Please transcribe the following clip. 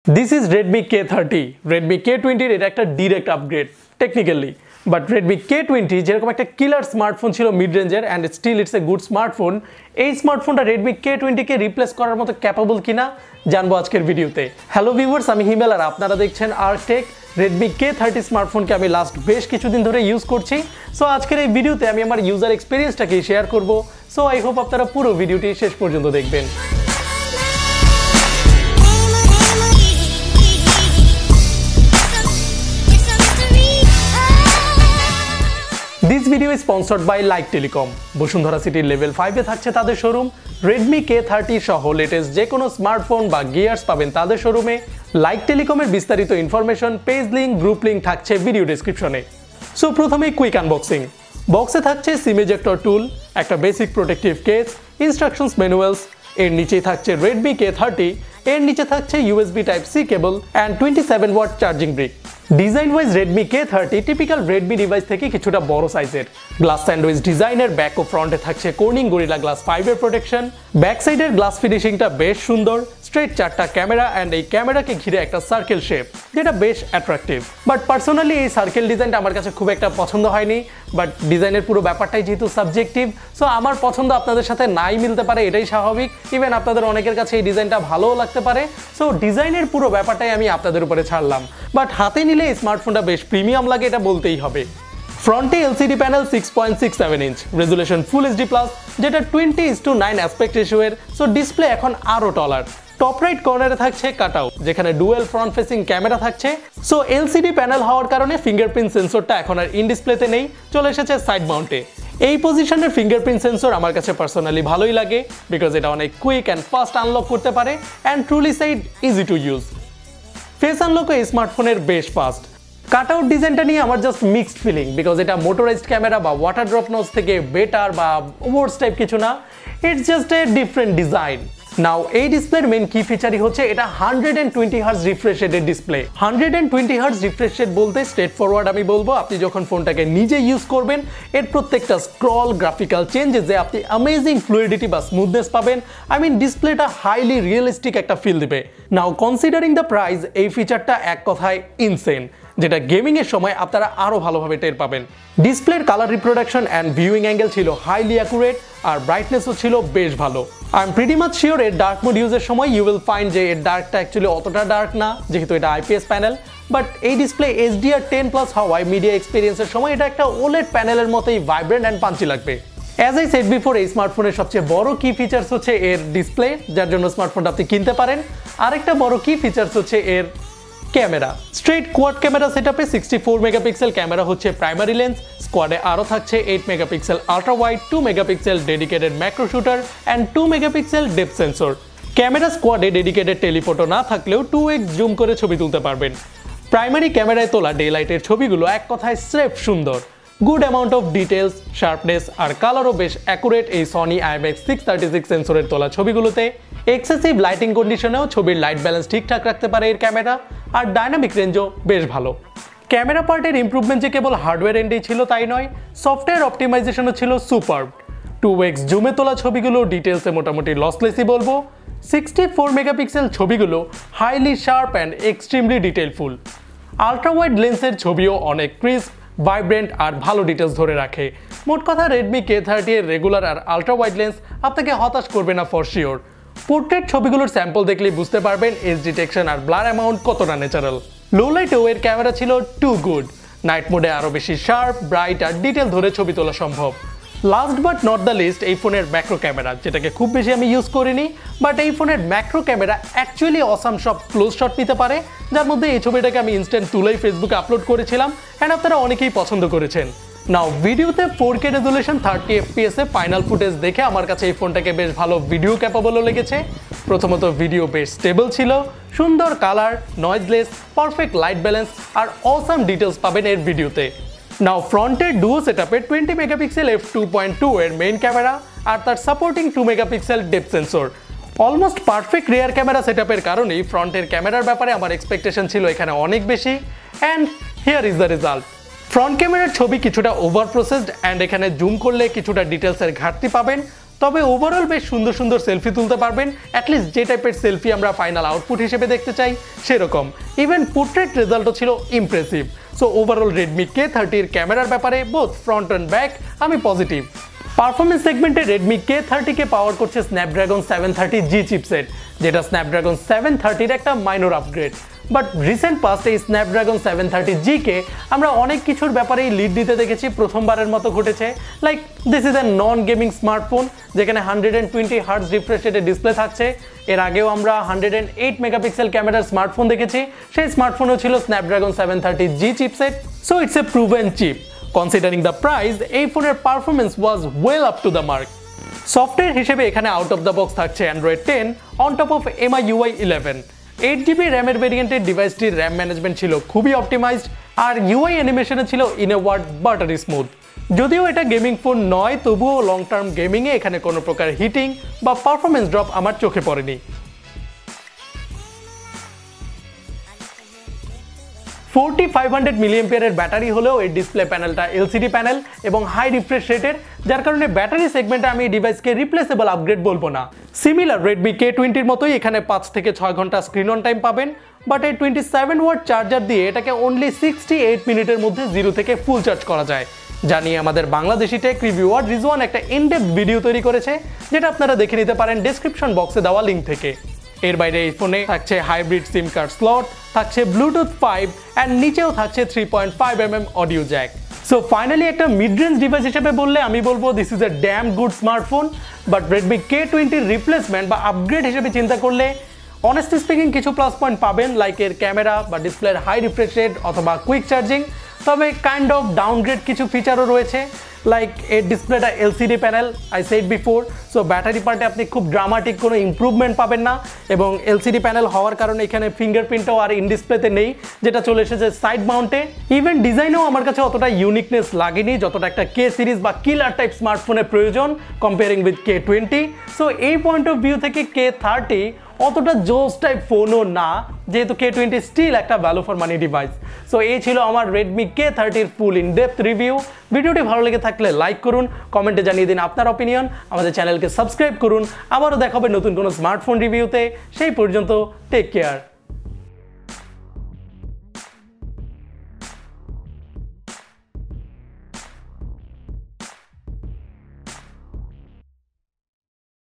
This is Redmi K30, Redmi K20 এর একটা direct upgrade technically, but Redmi K20 যেরকম একটা killer smartphone ছিল mid range এর and still it's a good smartphone, এই স্মার্টফোনটা Redmi K20 কে রিপ্লেস করার মতো ক্যাপাবল কিনা জানবো আজকের ভিডিওতে। হ্যালো ভিউয়ার্স, আমি হিমেল আর আপনারা দেখছেন আর্কটেক। Redmi K30 স্মার্টফোনকে আমি লাস্ট বেশ কিছুদিন ধরে ইউজ করছি। সো আজকের এই ভিডিওতে আমি আমার ইউজার এক্সপেরিয়েন্সটাকে শেয়ার করব। সো আই হোপ আপনারা পুরো ভিডিওটি শেষ পর্যন্ত দেখবেন। This video is sponsored by TELECOM. Bashundhara City level 5 এ থাকছে তাদের শোরুম। Redmi K30 সহ লেটেস্ট যে কোনো স্মার্টফোন বা গিয়ারস পাবেন তাদের শোরুমে। TELECOM এর বিস্তারিত information, page link, group link থাকছে ভিডিও ডেসক্রিপশনে। সো প্রথমেই কুইক আনবক্সিং। বক্সে থাকছে সিম এজেক্টর টুল, একটা basic protective case, instructions manuals, এর নিচেই থাকছে Redmi K30, এর নিচে থাকছে USB Type-C কেবল and 27 watt charging brick. Design wise Redmi K30 typical Redmi device থেকে কিছুটা বড় সাইজের। গ্লাস স্যান্ডউইচ ডিজাইনের ব্যাক ও ফ্রন্টে থাকছে কর্নিং গরিলা গ্লাস 5 এর প্রোটেকশন। ব্যাক সাইডের গ্লাস ফিনিশিংটা বেশ সুন্দর, স্ট্রেট চারটা ক্যামেরা এন্ড এই ক্যামেরাকে ঘিরে একটা সার্কেল শেপ, যেটা বেশ অ্যাট্রাকটিভ। বাট পার্সোনালি এই সার্কেল ডিজাইনটা আমার কাছে খুব একটা পছন্দ হয়নি। বাট ডিজাইনের পুরো ব্যাপারটাই যেহেতু সাবজেক্টিভ, সো আমার পছন্দ আপনাদের সাথে নাই মিলতে পারে, এটাই স্বাভাবিক। ইভেন আপনাদের অনেকের কাছে এই ডিজাইনটা ভালোও লাগতে পারে। সো ডিজাইনের পুরো ব্যাপারটাই আমি আপনাদের উপরে ছাড়লাম। বাট হাতে নিলে এই স্মার্টফোনটা বেশ প্রিমিয়াম লাগে, এটা বলতেই হবে। ফ্রন্টে LCD panel 6.67 inch, resolution full HD plus, যেটা 20:9 অ্যাসপেক্ট রেশিওর। সো ডিসপ্লে এখন আরো টলার। টপ রাইট কর্নারে থাকছে কাটআউট, যেখানে ডুয়েল ফ্রন্ট ফেসিং ক্যামেরা থাকছে। সো এলসিডি প্যানেল হওয়ার কারণে ফিঙ্গারপ্রিন্ট সেন্সরটা এখন আর ইন ডিসপ্লেতে নেই, চলে এসেছে সাইড মাউন্টে। এই পজিশনের ফিঙ্গারপ্রিন্ট সেন্সর আমার কাছে পার্সোনালি ভালোই লাগে, বিকজ এটা অনেক কুইক অ্যান্ড ফাস্ট আনলক করতে পারে and truly side easy to use. Face unlock এই স্মার্টফোনের বেশ ফাস্ট। কাটআউট ডিজাইনটা নিয়ে আমার জাস্ট মিক্সড ফিলিং, বিকজ এটা মোটরাইজড ক্যামেরা বা ওয়াটার ড্রপ নোজ থেকে বেটার বা ওয়ার্স টাইপ কিছু না, it's just a different design. Now এই ডিসপ্লের মেইন কি ফিচারই হচ্ছে এটা 120 হার্জ রিফ্রেশ রেটের ডিসপ্লে। 120 হার্জ রিফ্রেশ রেট বলতে স্ট্রেট ফরওয়ার্ড আমি বলবো, আপনি যখন ফোনটাকে নিজে ইউজ করবেন এর প্রত্যেকটা স্ক্রল, গ্রাফিক্যাল চেঞ্জেসে আপনি অ্যামেজিং ফ্লুইডিটি বা স্মুথনেস পাবেন। আই মিন ডিসপ্লেটা হাইলি রিয়েলিস্টিক একটা ফিল দিবে। নাও কনসিডারিং দ্য প্রাইস, এই ফিচারটা এক কথায় ইনসেন, যেটা গেমিং এর সময় আপনারা আরো ভালোভাবে টের পাবেন। ডিসপ্লের colour reproduction and viewing angle ছিল হাইলি অ্যাকুরেট, আর ব্রাইটনেসও ছিল বেশ ভালো। I am pretty much sure এর ডার্ক মোড ইউজের সময় ইউ উইল ফাইন্ড যে এর ডার্কটা অ্যাকচুয়ালি অতটা ডার্ক না, যেহেতু এটা আইপিএস প্যানেল। বাট এই ডিসপ্লে HDR10+ হওয়ায় মিডিয়া এক্সপিরিয়েন্সের সময় এটা একটা ওলেড প্যানেলের মতোই ভাইব্রেন্ট অ্যান্ড পাঞ্চি লাগবে। অ্যাজ আই সেড বিফোর, এই স্মার্টফোনের সবচেয়ে বড় কি ফিচার্স হচ্ছে এর ডিসপ্লে, যার জন্য স্মার্টফোনটা আপনি কিনতে পারেন। আরেকটা বড় কি ফিচার্স হচ্ছে এর ক্যামেরা। স্ট্রেট কোয়াড ক্যামেরা সেটআপে 64 মেগাপিক্সেল ক্যামেরা হচ্ছে প্রাইমারি লেন্স। স্কোয়াডে আরও থাকছে 8 megapixel ultra wide, 2 megapixel dedicated macro shooter and 2 megapixel depth sensor. Camera স্কোয়াডে ডেডিকেটেড টেলিফোটো না থাকলেও 2x জুম করে ছবি তুলতে পারবেন। প্রাইমারি ক্যামেরায় তোলা ডে লাইটের ছবিগুলো এক কথায় স্রেফ সুন্দর। Good amount of details, sharpness আর কালারও বেশ অ্যাকুরেট এই সনি IMX636 সেন্সরের তোলা ছবিগুলোতে। এক্সেসিভ লাইটিং কন্ডিশনেও ছবির লাইট ব্যালেন্স ঠিকঠাক রাখতে পারে এর ক্যামেরা, আর ডাইনামিক রেঞ্জও বেশ ভালো। ক্যামেরা পার্টের ইমপ্রুভমেন্ট যে কেবল হার্ডওয়্যার এন্ডেই ছিল তাই নয়, সফটওয়্যার অপটিমাইজেশনও ছিল সুপারব। 2x জুমে তোলা ছবিগুলো ডিটেলসে মোটামুটি লসলেসই বলবো। 64 মেগাপিক্সেল ছবিগুলো হাইলি শার্প অ্যান্ড এক্সট্রিমলি ডিটেলফুল। আল্ট্রা ওয়াইড লেন্সের ছবিও অনেক ক্রিস্প, ভাইব্রেন্ট আর ভালো ডিটেলস ধরে রাখে। মোট কথা Redmi K30 এর রেগুলার আর আল্ট্রা ওয়াইড লেন্স আপনাকে হতাশ করবে না ফর শিওর। পোর্ট্রেট ছবিগুলোর স্যাম্পল দেখলেই বুঝতে পারবেন এজ ডিটেকশন আর ব্লার অ্যামাউন্ট কতটা ন্যাচারাল। লো লাইটেও এর ক্যামেরা ছিল টু গুড। নাইট মোডে আরও বেশি শার্প, ব্রাইট আর ডিটেল ধরে ছবি তোলা সম্ভব। Last but not the least, এই ফোনের ম্যাক্রো ক্যামেরা, যেটাকে খুব বেশি আমি ইউজ করিনি, বাট এই ফোনের ম্যাক্রো ক্যামেরা অ্যাকচুয়ালি অসাম সব ক্লোজ শট নিতে পারে, যার মধ্যে এই ছবিটাকে আমি ইনস্ট্যান্ট তুলেই ফেসবুকে আপলোড করেছিলাম অ্যান্ড আপনারা অনেকেই পছন্দ করেছেন। নাও ভিডিওতে 4K রেজুলেশন 30 FPS এ ফাইনাল ফুটেজ দেখে আমার কাছে এই ফোনটাকে বেশ ভালো ভিডিও ক্যাপাবলও লেগেছে। প্রথমত ভিডিও বেশ স্টেবল ছিল, সুন্দর colour, noiseless, perfect light balance আর অসাম ডিটেলস পাবেন এর ভিডিওতে। নাও ফ্রন্টের ডুও সেটআপে 20 মেগাপিক্সেল f2.2 এর মেইন ক্যামেরা আর তার supporting 2 megapixel depth sensor. Almost perfect rear camera সেটআপের কারণেই ফ্রন্টের ক্যামেরার ব্যাপারে আমার এক্সপেকটেশন ছিল এখানে অনেক বেশি, and here is the result. Front ক্যামেরার ছবি কিছুটা ওভার প্রসেসড অ্যান্ড এখানে জুম করলে কিছুটা ডিটেলসের ঘাটতি পাবেন। তবে ওভারঅল বেশ সুন্দর সুন্দর সেলফি তুলতে পারবেন, অ্যাটলিস্ট যে টাইপের সেলফি আমরা ফাইনাল আউটপুট হিসেবে দেখতে চাই সেরকম। ইভেন পোর্ট্রেট রেজাল্টও ছিল impressive. So overall Redmi K30 এর ক্যামেরার ব্যাপারে বোথ ফ্রন্ট অ্যান্ড ব্যাক আমি পজিটিভ। পারফরমেন্স সেগমেন্টে Redmi K30 কে পাওয়ার করছে Snapdragon 730G চিপসেট, যেটা Snapdragon 730 এর একটা মাইনর আপগ্রেড। বাট রিসেন্ট পাস্টে এই Snapdragon 730G কে আমরা অনেক কিছুর ব্যাপারেই লিড দিতে দেখেছি, প্রথমবারের মতো ঘটেছে। Like this is a non gaming smartphone যেখানে 120 হার্টজ রিফ্রেশ রেটের ডিসপ্লে থাকছে। এর আগেও আমরা 108 মেগাপিক্সেল ক্যামেরার স্মার্টফোন দেখেছি, সেই স্মার্টফোনও ছিল Snapdragon 730G চিপসেট। So it's a proven chip. Considering the price, এই ফোনের performance was well up to the mark. Software হিসেবে এখানে আউট অফ দ্য বক্স থাকছে Android 10 on top of MIUI 11। 8GB র্যামের ভেরিয়েন্টের ডিভাইসটির র্যাম ম্যানেজমেন্ট ছিল খুবই অপটিমাইজড, আর UI অ্যানিমেশনে ছিল in a word buttery smooth. যদিও এটা গেমিং ফোন নয়, তবুও লং টার্ম গেমিংয়ে এখানে কোনো প্রকার হিটিং বা পারফরমেন্স ড্রপ আমার চোখে পড়েনি। 4500 মিলিঅ্যাম্পিয়ারের ব্যাটারি হলেও এই ডিসপ্লে প্যানেলটা LCD প্যানেল এবং হাই রিফ্রেশ রেটের, যার কারণে ব্যাটারি সেগমেন্টে আমি এই ডিভাইসকে রিপ্লেসেবল আপগ্রেড বলবো না। সিমিলার Redmi K20 এর মতোই এখানে 5 থেকে 6 ঘন্টা স্ক্রিন অন টাইম পাবেন, বাট এই 27 ওয়াট চার্জার দিয়ে এটাকে অনলি 68 মিনিটের মধ্যে 0 থেকে ফুল চার্জ করা যায়। যা নিয়ে আমাদের বাংলাদেশি টেক রিভিউয়ার রিজওয়ান একটা ইনডেপথ ভিডিও তৈরি করেছে, যেটা আপনারা দেখে নিতে পারেন ডেসক্রিপশন বক্সে দেওয়া লিঙ্ক থেকে। এর বাইরে এই ফোনে থাকছে হাইব্রিড সিম কার্ড স্লট, থাকছে ব্লুটুথ 5 অ্যান্ড নিচেও থাকছে 3.5mm audio Jack. So finally একটা মিড রেঞ্জ ডিভাইস হিসেবে বললে আমি বলবো this is a dam good smartphone. But Redmi K20 replacement বা আপগ্রেড হিসেবে চিন্তা করলে অনেস্টলি স্পিকিং কিছু প্লাস পয়েন্ট পাবেন, লাইক এর ক্যামেরা বা ডিসপ্লের হাই রিফ্রেশ রেট অথবা কুইক চার্জিং। তবে কাইন্ড অফ ডাউনগ্রেড কিছু ফিচারও রয়েছে, লাইক এর ডিসপ্লেটা LCD panel, I said before. So battery পার্টে আপনি খুব ড্রামাটিক কোনো ইম্প্রুভমেন্ট পাবেন না, এবং LCD প্যানেল হওয়ার কারণে এখানে ফিঙ্গারপ্রিন্টও আর ইন ডিসপ্লেতে নেই, যেটা চলে এসেছে সাইড মাউন্টে। ইভেন ডিজাইনেও আমার কাছে অতটা ইউনিকনেস লাগেনি যতটা একটা K সিরিজ বা কিলার টাইপ স্মার্টফোনের প্রয়োজন কম্পেয়ারিং উইথ K20। সো এই পয়েন্ট অফ ভিউ থেকে K30 অতটা জোস টাইপ ফোনও না, যেহেতু K20 স্টিল একটা value for money device. So এই ছিল আমার Redmi K30 এর ফুল ইন ডেপথ রিভিউ। ভিডিওটি ভালো লেগে থাকলে লাইক করুন, কমেন্টে জানিয়ে দিন আপনার অপিনিয়ন, আমাদের চ্যানেলকে সাবস্ক্রাইব করুন। আবারও দেখা হবে নতুন কোনো স্মার্টফোন রিভিউতে। সেই পর্যন্ত টেক কেয়ার।